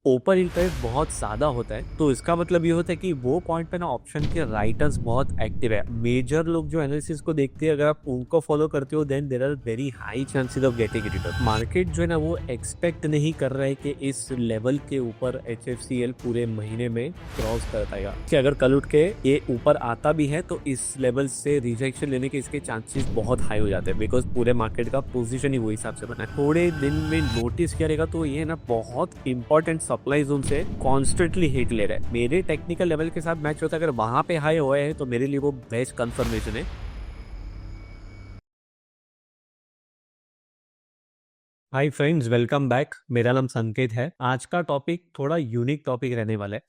Open interest बहुत ज्यादा होता है तो इसका मतलब ये होता है कि वो पॉइंट पे ना ऑप्शन के राइटर्स बहुत एक्टिव है। मेजर लोग जो एनालिसिस को देखते हैं, अगर आप उनको फॉलो करते हो then there are very high chances of getting return. Market जो है ना वो एक्सपेक्ट नहीं कर रहा है कि इस लेवल के ऊपर HFCL पूरे महीने में क्रॉस कर पाएगा। कि अगर कल उठ के ये ऊपर आता भी है तो इस लेवल से रिजेक्शन लेने के इसके चांसेस बहुत हाई हो जाते हैं, बिकॉज पूरे मार्केट का पोजीशन ही वो हिसाब से बना है। थोड़े दिन में नोटिस करेगा तो ये ना बहुत इंपॉर्टेंट सप्लाई जोन से कॉन्स्टेंटली हिट ले रहा है। मेरे टेक्निकल लेवल के साथ मैच होता है, अगर वहां पे हाई हुआ है तो मेरे लिए वो बेस्ट कंफर्मेशन है। Hi friends, welcome back. मेरा नाम संकेत है। आज का टॉपिक थोड़ा यूनिक टॉपिक रहने वाला है।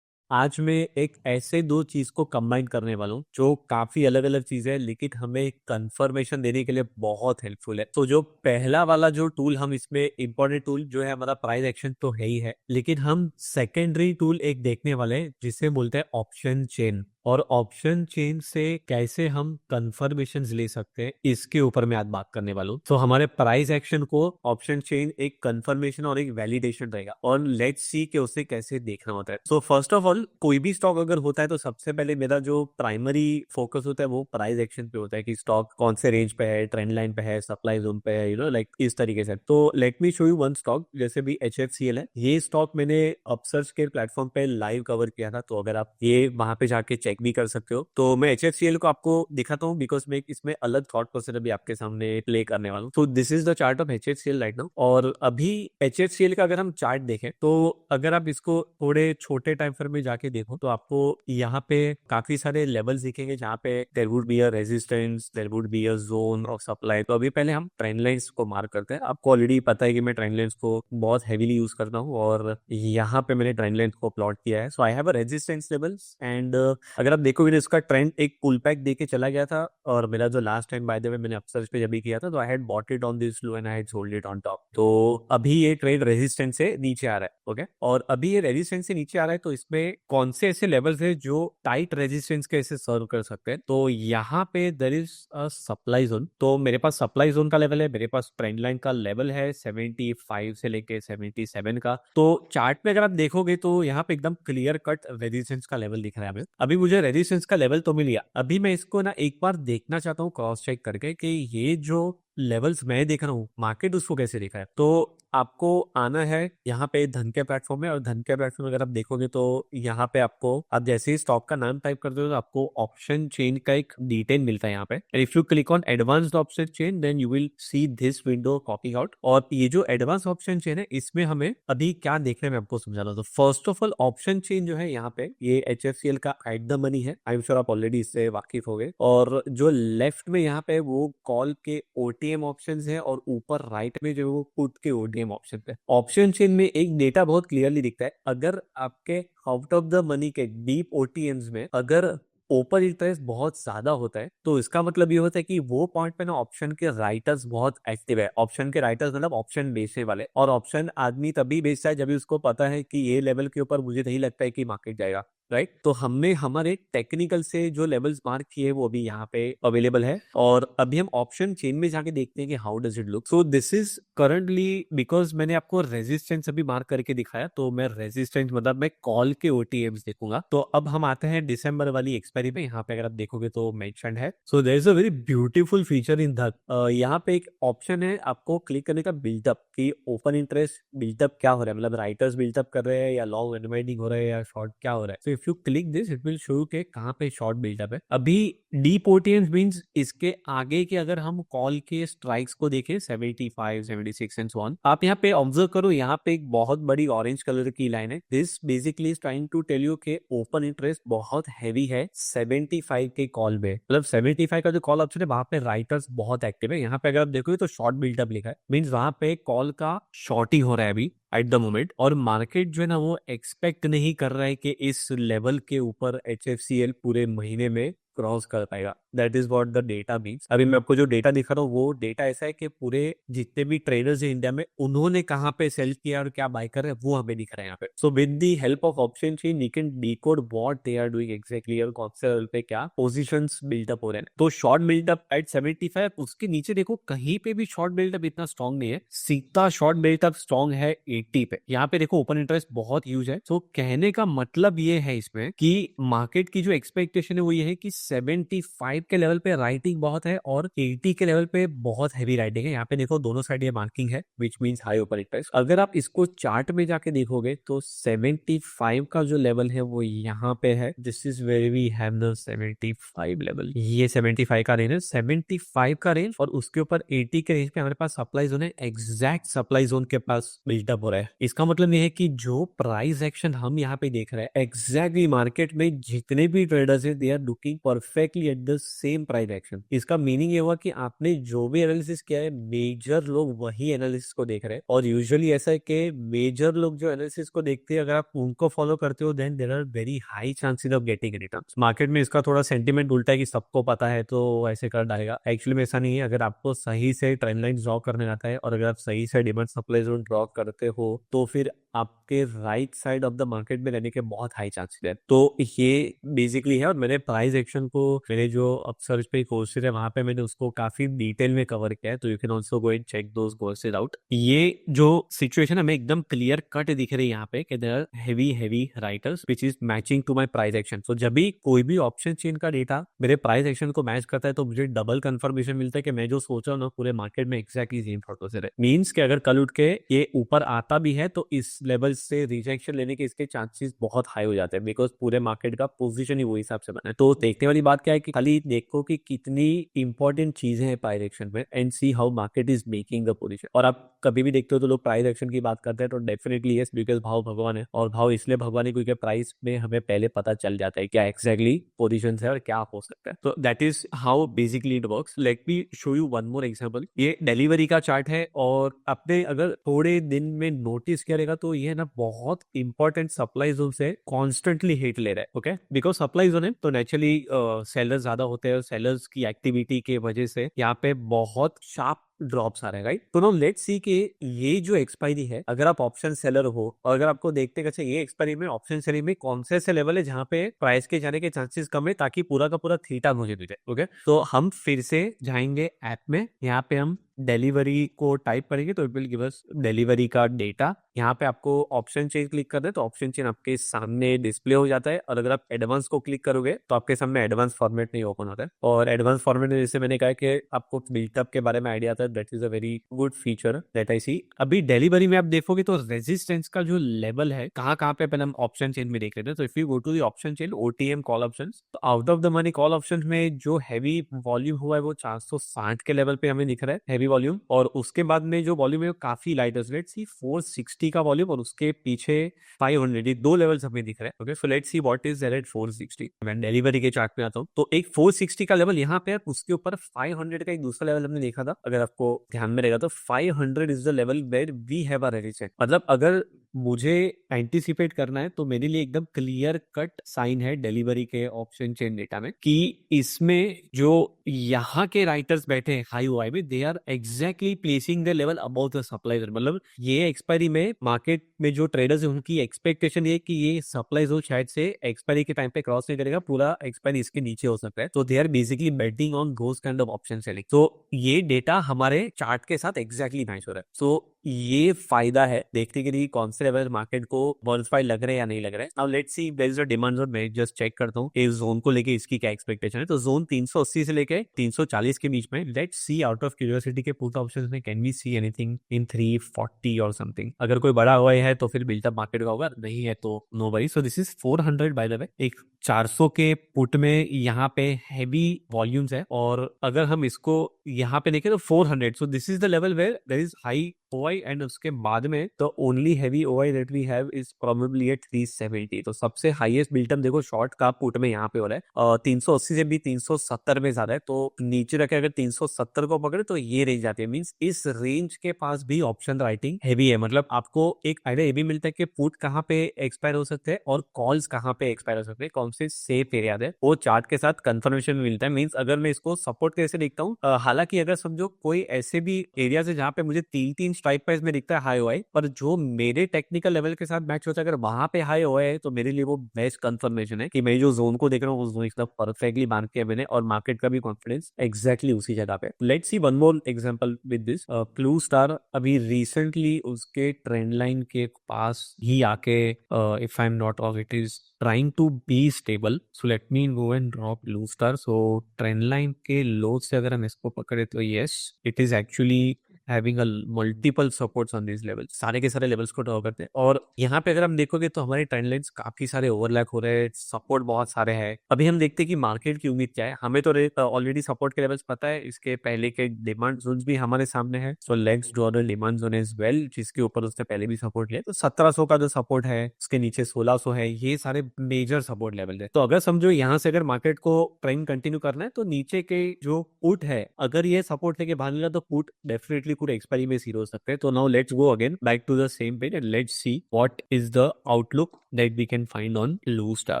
आज मैं एक ऐसे दो चीज को कंबाइन करने वाला हूँ जो काफी अलग अलग चीजें है, लेकिन हमें कंफर्मेशन देने के लिए बहुत हेल्पफुल है। तो जो पहला वाला जो टूल हम इसमें इंपॉर्टेंट टूल जो है हमारा प्राइस एक्शन तो है ही है, लेकिन हम सेकेंडरी टूल एक देखने वाले हैं जिसे बोलते हैं ऑप्शन चेन। और ऑप्शन चेन से कैसे हम कंफर्मेशन ले सकते हैं इसके ऊपर मैं आज बात करने वाला हूँ। तो हमारे प्राइस एक्शन को ऑप्शन चेन एक कंफर्मेशन और एक वैलिडेशन रहेगा, और लेट्स सी कि उसे कैसे देखना होता है। तो फर्स्ट ऑफ ऑल, कोई भी स्टॉक अगर होता है तो सबसे पहले मेरा जो प्राइमरी फोकस होता है वो प्राइस एक्शन पे होता है कि स्टॉक कौन से रेंज पे है, ट्रेंड लाइन पे है, सप्लाई जोन पे है, लाइक इस तरीके से। तो let me show you one stock, जैसे भी HFCL है। ये स्टॉक मैंने अपसर्च के प्लेटफॉर्म पे लाइव कवर किया था, तो अगर आप ये वहां पे जाके चेक भी कर सकते हो। तो मैं HFCL को आपको दिखाता हूँ बिकॉज मैं इसमें अलग थॉट प्रोसेस अभी आपके सामने प्ले करने वाला हूँ। तो this is the chart of HFCL right now. और अभी HFCL का अगर हम चार्ट देखें तो अगर आप इसको थोड़े छोटे टाइम फ्रेम में जाके देखो तो आपको यहाँ पे काफी सारे लेवल्स दिखेंगे जहाँ पे there would be a resistance, there would be a zone of supply. तो अभी पहले हम ट्रेंड लाइंस को मार्क करते हैं। आपको ऑलरेडी पता है कि मैं ट्रेंड लाइंस को बहुत हेवीली यूज करता हूँ, और यहाँ पे मैंने ट्रेंड लाइंस को प्लॉट किया है। So I have a resistance levels and अगर आप देखोगे तो इसका ट्रेंड एक पुल बैक देके चला गया था, और मेरा जो लास्ट टाइम बाय द वे मैंने अपसर्च पे जब भी किया था तो I had bought it on this low and I had sold it on top. तो अभी ये ट्रेड रेजिस्टेंस से नीचे आ रहा है। ओके, और अभी ये रेजिस्टेंस से नीचे आ रहा है, तो इसमें कौन से ऐसे लेवल्स है जो टाइट रेजिस्टेंस के ऐसे सर्व कर सकते हैं। तो यहाँ पे there is a supply zone. तो मेरे पास सप्लाई जोन का लेवल है, मेरे पास ट्रेंड लाइन का लेवल है 75 से लेके 77 का। तो चार्ट में अगर आप देखोगे तो यहाँ पे एकदम क्लियर कट रेजिस्टेंस का लेवल दिख रहा है हमें। अभी मुझे रेजिस्टेंस का लेवल तो मिल गया, अभी मैं इसको ना एक बार देखना चाहता हूँ क्रॉस चेक करके कि ये जो लेवल्स मैं देख रहा हूँ मार्केट उसको कैसे देखा है। तो आपको आना है यहाँ पे धन के प्लेटफॉर्म में, और धन के प्लेटफॉर्म अगर आप देखोगे तो यहाँ पे आपको, आप जैसे ही स्टॉक का नाम टाइप करते हो तो आपको ऑप्शन चेन का एक डिटेल मिलता है यहाँ पे। If you click on advanced option chain then you will see this window popping out. और ये जो एडवांस ऑप्शन चेन है इसमें हमें अभी क्या देखने में आपको समझा रहा हूँ। तो first of all, option chain जो है यहाँ पे ये HFCL का एट द मनी है। आई एम श्योर आप ऑलरेडी इससे वाकिफ हो गए। और जो लेफ्ट में यहाँ पे वो कॉल के OTM ऑप्शंस है, और ऊपर राइट में जो वो पुट के OTM ऑप्शन है। ऑप्शन चेन में एक डेटा बहुत क्लियरली दिखता है, अगर आपके आउट ऑफ द मनी के डीप OTMs में अगर ओपन इंटरेस्ट बहुत ज्यादा होता है तो इसका मतलब ये होता है कि वो पॉइंट पे ना ऑप्शन के राइटर्स बहुत एक्टिव है। ऑप्शन के राइटर्स मतलब ऑप्शन बेचने वाले। और ऑप्शन आदमी तभी बेचता है जब उसको पता है कि ये लेवल के ऊपर मुझे नहीं लगता है कि मार्केट जाएगा, राइट। तो हमने हमारे टेक्निकल से जो लेवल्स मार्क किए वो अभी यहाँ पे अवेलेबल है, और अभी हम ऑप्शन चेन में जाके देखते हैं कि how does it look. So this is currently, because मैंने आपको रेजिस्टेंस अभी मार्क करके दिखाया, तो मैं रेजिस्टेंस मतलब मैं कॉल के OTMs देखूंगा। तो अब हम आते हैं दिसंबर वाली एक्सपायरी पे। यहाँ पे अगर आप देखोगे तो मेंशन है। So there is a very beautiful feature in that. यहाँ पे एक ऑप्शन है आपको क्लिक करने का, बिल्डअप की ओपन इंटरेस्ट बिल्डअप क्या हो रहा है, मतलब राइटर्स बिल्डअप कर रहे हैं या लॉन्ग अनवाइंडिंग हो रहा है या शॉर्ट क्या हो रहा है। If you click this it will show के कहाँ पे शॉर्ट बिल्डअप है। अभी डीप OTMs मींस इसके आगे के अगर हम कॉल के स्ट्राइक्स को देखें 75, 76 एंड सो ऑन, आप यहाँ पे ऑब्जर्व करो, यहाँ पे एक बहुत बड़ी ऑरेंज कलर की लाइन है। This basically is trying to tell you के ओपन इंटरेस्ट बहुत हैवी है 75 के कॉल में। मतलब 75 का जो कॉल ऑप्शन है वहां पे राइटर्स बहुत एक्टिव है। यहाँ पे अगर आप देखोगे तो शॉर्ट बिल्डअप लिखा है, मीन्स वहां पे कॉल का शॉर्ट ही हो रहा है अभी एट द मोमेंट। और मार्केट जो है ना वो एक्सपेक्ट नहीं कर रहा है कि इस लेवल के ऊपर HFCL पूरे महीने में क्रॉस कर पाएगा। That is what the data means. अभी मैं आपको जो डेटा दिखा रहा हूँ वो डेटा ऐसा है कि पूरे जितने भी ट्रेडर्स है इंडिया में उन्होंने कहाँ पे सेल किया और क्या बाय कर रहे हैं वो हमें दिख रहा है यहाँ पे। So with the help of option chain you can decode what they are doing exactly और कौन से लेवल पे क्या पोजीशंस बिल्डअप हो रहे हैं। तो शॉर्ट बिल्डअप एट 75, उसके नीचे देखो कहीं पे भी शॉर्ट बिल्डअप इतना स्ट्रॉन्ग नहीं है, सीधा शॉर्ट बिल्डअप स्ट्रॉन्ग है 80 पे। यहाँ पे देखो ओपन इंटरेस्ट बहुत ह्यूज है। तो कहने का मतलब ये है इसमें कि मार्केट की जो एक्सपेक्टेशन है वो ये है कि 75 के लेवल पे राइटिंग बहुत है और 80 के लेवल पे बहुत हैवी राइटिंग है। यहाँ पे देखो दोनों साइड ये मार्किंग है which means high open interest. अगर आप इसको चार्ट में जाके देखोगे तो 75 का जो लेवल है वो यहाँ पे है। This is very we have the 75 level, ये 75 का रेंज है। 75 का रेंज और उसके ऊपर 80 के रेंज पे हमारे पास सप्लाई जोन है, एग्जैक्ट सप्लाई जोन के पास बिल्डअप हो रहा है। इसका मतलब ये है कि जो प्राइस एक्शन हम यहाँ पे देख रहे हैं एग्जैक्टली मार्केट में जितने भी ट्रेडर्स है they are looking perfectly at the same price action. इसका मीनिंग ये हुआ कि आपने जो भी एनालिसिस किया है मेजर लोग वही एनालिसिस को देख रहे हैं। और यूजुअली ऐसा है कि मेजर लोग जो एनालिसिस को देखते हैं अगर आप उनको फॉलो करते हो then there are very high chances of getting returns. Market में इसका थोड़ा सेंटीमेंट उल्टा है कि सबको पता है तो ऐसे कर डालेगा। एक्चुअली में ऐसा नहीं है। अगर आपको सही से ट्रेंड लाइन ड्रॉ करने आता है और अगर आप सही से डिमांड सप्लाई जोन ड्रॉ करते हो तो फिर आपके right side of the market में रहने के बहुत हाई चांसेस है। तो ये बेसिकली है। और मैंने प्राइस एक्शन को मेरे जो अपसर्च पे कोर्सेज है वहां पे मैंने उसको काफी डिटेल में कवर किया है। तो you can also go and check those courses out. ये जो सिचुएशन हमें एकदम क्लियर कट दिख रही है यहाँ पे कि there are heavy writers which is matching to my price action. तो जब भी कोई भी ऑप्शन चेन का डेटा मेरे प्राइस एक्शन को मैच करता है तो मुझे डबल कंफर्मेशन मिलता है कि मैं जो सोच रहा हूँ ना पूरे मार्केट में एक्जैक्टली सेम थॉट प्रोसेस है। मींस कि अगर कल उठ के ये ऊपर आता भी है तो इस लेवल से रिजेक्शन लेने के इसके चांसेस बहुत हाई हो जाते हैं बिकॉज पूरे मार्केट का पोजीशन ही वो हिसाब से बना है। तो देखने वाली बात क्या है कि खाली देखो कि कितनी इंपॉर्टेंट चीजें हैं प्राइस एक्शन में and see how market is making the position. और आप कभी भी देखते हो तो लोग प्राइस एक्शन की बात करते हैं तो डेफिनेटली यस बिकॉज भाव भगवान है। और भाव इसलिए भगवान है क्योंकि प्राइस में हमें पहले पता चल जाता है क्या एक्जैक्टली पोजीशन है और क्या हो सकता है। तो that is how basically it works. Let me show you one more example. ये डिलीवरी का चार्ट है और आपने अगर थोड़े दिन में नोटिस करेगा तो ये ना बहुत इंपॉर्टेंट सप्लाई जोन से कॉन्स्टेंटली हिट ले रहा है। ओके बिकॉज सप्लाई जोन है तो नेचुरली सेलर्स ज्यादा होते हैं और सेलर्स की एक्टिविटी के वजह से यहाँ पे बहुत शार्प ड्रॉप्स आ रहे हैं राइट। तो नाउ लेट्स सी कि ये जो एक्सपायरी है अगर आप ऑप्शन सेलर हो और अगर आपको देखते हैं अच्छा ये एक्सपायरी में ऑप्शन सेलिंग में कौन से ऐसे लेवल है जहां पे प्राइस के जाने के चांसेस कम है ताकि पूरा का पूरा थीटा मुझे दे जाए। ओके तो हम फिर से जाएंगे ऐप में, यहाँ पे हम डिलीवरी को टाइप करेंगे तो it will give us delivery का डेटा। यहाँ पे आपको ऑप्शन चेन क्लिक करना है तो ऑप्शन चेन आपके सामने डिस्प्ले हो जाता है। और अगर आप एडवांस को क्लिक करोगे तो आपके सामने एडवांस फॉर्मेट नहीं ओपन होता है। और एडवांस फॉर्मेट में जैसे मैंने कहा कि आपको बिल्टअप के बारे में आइडिया आता है that is a very good feature that I see. अभी डिलीवरी में आप देखोगे तो रेजिस्टेंस का जो लेवल है कहाँ पे पहले हम ऑप्शन चेन में देख लेते हैं। तो if you go to the option chain OTM call option तो out of the money call option में जो हैवी वॉल्यूम हुआ है वो 460 के लेवल पे हमें दिख रहा है हैवी वॉल्यूम। और उसके बाद में जो वॉल्यूम है वो काफी लाइट है। लेट्स सी 460 का वॉल्यूम और उसके पीछे 500, ये दो लेवल्स हमें दिख रहे हैं। Okay so let's see what is there at 460। मैं डिलीवरी के चार्ट में आता हूँ तो एक 460 का लेवल यहाँ पे है, उसके ऊपर 500 का एक दूसरा लेवल हमने देखा था। अगर आपको ध्यान में रहेगा तो 500 is the level where we have a resistance. मतलब अगर मुझे एंटिसिपेट करना है तो मेरे लिए एकदम क्लियर कट साइन है डिलीवरी के ऑप्शन चेन डेटा में कि इसमें जो यहाँ के राइटर्स बैठे हैं हाई ओआई में they are exactly placing the level about the supply. मतलब ये एक्सपायरी में मार्केट में जो ट्रेडर्स है उनकी एक्सपेक्टेशन ये कि ये सप्लाई जोन शायद से एक्सपायरी के टाइम पे क्रॉस नहीं करेगा, पूरा एक्सपायरी इसके नीचे हो सकता है। तो they are basically betting on those kind of option selling. तो ये डेटा हमारे चार्ट के साथ एग्जैक्टली मैच हो रहा है। सो ये फायदा है देखने के लिए कौन से लेवल मार्केट को वर्सफाइड लग रहे हैं या नहीं लग रहे हैं। Now let's see there is a demand zone. मैं जस्ट चेक करता हूँ इस जोन को लेके इसकी क्या एक्सपेक्टेशन है। तो जोन 380 से लेके 340 के बीच में। Let's see out of curiosity के पुट ऑप्शंस में can we see anything in 340 और समथिंग। अगर कोई बड़ा हुआ है तो फिर बिल्टअप मार्केट का होगा, नहीं है तो no worry. So this is 400 by the way. एक 400 के पुट में यहाँ पे हैवी वॉल्यूम्स है और अगर हम इसको यहाँ पे देखें तो 400। So this is the level where there is high OI and उसके बाद में तो only heavy OI that we have is probably at 370। तो सबसे हाईएस्ट बिल्टअप देखो शॉर्ट का पुट में यहाँ पे हो रहा है 380 से भी 370 में ज्यादा है। तो नीचे रखे अगर 370 को पकड़े तो ये रेंज आती है। मींस इस रेंज के पास भी ऑप्शन राइटिंग हैवी है। मतलब आपको एक आइडिया ये भी मिलता है कि पुट कहाँ पे एक्सपायर हो सकते हैं और कॉल्स कहाँ पे एक्सपायर हो सकते हैं, कौन सबसे सेफ एरिया है, वो चार्ट के साथ कंफर्मेशन मिलता है। मींस अगर मैं इसको सपोर्ट कैसे देखता हूँ, हालांकि अगर समझो कोई ऐसे भी एरियाज है जहाँ पे मुझे 3-3 स्ट्राइक प्राइस में दिखता है हाई ओआई, पर जो मेरे टेक्निकल लेवल के साथ मैच होता है, अगर वहां पे हाई ओआई है तो मेरे लिए वो बेस्ट कंफर्मेशन है कि मैं जो जोन को देख रहा हूँ वो जोन एकदम परफेक्टली मार्क किया मैंने, और मार्केट का भी कॉन्फिडेंस एग्जैक्टली उसी जगह पे। Let's see one more example with this. Blue star अभी रिसेंटली उसके ट्रेंड लाइन के पास ही आके, if I am not wrong, it is trying to be stable. So let me go and draw blue star. So trend line के लो से अगर हम इसको पकड़े तो yes, it is actually having a multiple supports on these levels. सारे के सारे लेवल्स को ड्रॉ करते हैं, और यहाँ पे अगर हम देखोगे तो हमारे ट्रेंड लाइंस काफी सारे ओवरलैप हो रहे हैं, सपोर्ट बहुत सारे हैं। अभी हम देखते हैं कि मार्केट की उम्मीद क्या है। हमें तो ऑलरेडी सपोर्ट के लेवल्स पता है, इसके पहले के डिमांड जोन्स भी हमारे सामने है। So let's draw the demand zone as well, जिसके ऊपर उसने पहले भी सपोर्ट लिया। तो 1700 का जो सपोर्ट है, उसके नीचे 1600 है, ये सारे मेजर सपोर्ट लेवल है। तो अगर समझो यहाँ से अगर मार्केट को ट्रेंड कंटिन्यू करना है तो नीचे के जो पुट है, अगर ये सपोर्ट लेके बाहर निकला तो पुट डेफिनेटली कुछ एक्सपायरी में जीरो हो सकते हैं। तो now let's go again back to the same page and let's see what is the outlook that we can find on Blue Star.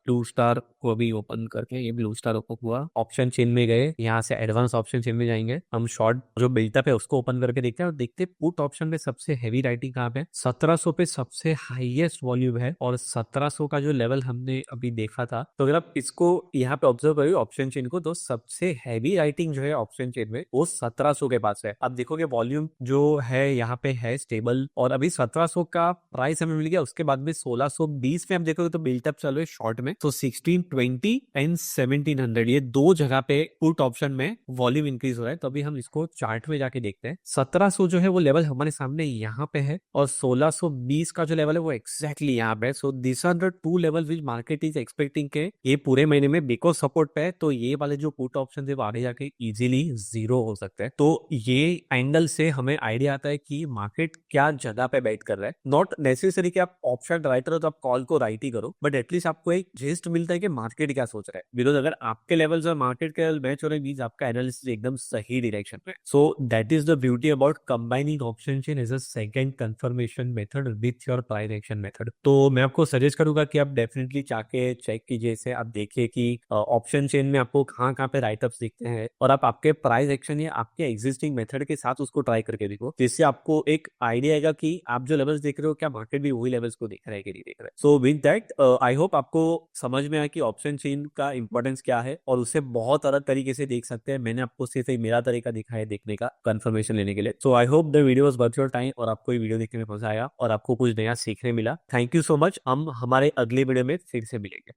Blue Star को अभी ओपन करके, ये ब्लू स्टार ओपन हुआ, ऑप्शन चेन में गए, यहाँ से advance option chain में जाएंगे, हम शॉर्ट जो बिल्टअप है उसको ओपन करके देखते हैं और देखते पुट ऑप्शन में सबसे हैवी राइटिंग कहाँ पे, 1700 पे सबसे हाईएस्ट वॉल्यूम है, और 1700 का जो लेवल हमने अभी देखा था, तो अगर आप इसको यहाँ पे ऑब्जर्व करिए ऑप्शन चेन को, तो सबसे हैवी राइटिंग जो है ऑप्शन चेन में वो 1700 के पास है। अब देखोगे वॉल्यूम जो है यहाँ पे है स्टेबल, और अभी 1700 का प्राइस हमें मिल गया। उसके बाद में 1620 में हम देखोगे तो बिल्टअप चालू है शॉर्ट में। तो 1620 एंड 1700 ये दो जगह पे पुट ऑप्शन में वॉल्यूम इंक्रीज हो रहा है। तो अभी हम इसको चार्ट में जाके देखते हैं। 1700 जो है वो लेवल हमारे सामने यहाँ पे है, और 1620 का जो लेवल है वो एक्जैक्टली यहाँ पे है। So this are the two level which market is expecting के ये पूरे महीने में बिकॉज सपोर्ट पे है, तो ये वाले जो पुट ऑप्शन है वो आगे जाके इजीली जीरो हो सकते हैं। तो ये एंगल से हमें आइडिया आता है कि मार्केट क्या जगह पे बैठ कर रहा है। नॉट नेसेसरी कि आप ऑप्शन राइटर हो तो आप कॉल को राइट ही करो, बट एटलीस्ट आपको एक जिस्ट मिलता है कि मार्केट क्या सोच रहा है। बिकॉज अगर आपके लेवल्स और मार्केट के मैच हो रहे हैं, आपका एनालिसिस एकदम सही डायरेक्शन पे। So that is the beauty about combining option chain as a second confirmation method with your price action method. तो मैं आपको सजेस्ट करूंगा कि आप डेफिनेटली जाके चेक कीजिए इसे, आप देखिए कि ऑप्शन चेन में आपको कहाँ कहाँ पे राइटअप्स दिखते हैं, और आप आपके प्राइस एक्शन या आपके एग्जिस्टिंग मेथड के साथ उसको ट्राई करके देखो, जिससे आपको एक आइडिया आएगा कि आप जो लेवल्स देख रहे हो क्या मार्केट भी वही लेवल्स को देख रहा है कि नहीं देख रहा है। So with that I hope आपको समझ में आया कि ऑप्शन चेन का इंपॉर्टेंस क्या है, और उसे बहुत अलग तरीके से देख सकते हैं। मैंने आपको सिर्फ मेरा तरीका दिखाया है देखने का, कंफर्मेशन लेने के लिए। So I hope the video was worth your time, और आपको ये वीडियो देखने में मजा आया और आपको कुछ नया सीखने मिला। Thank you so much. हम हमारे अगले वीडियो में फिर से मिलेंगे।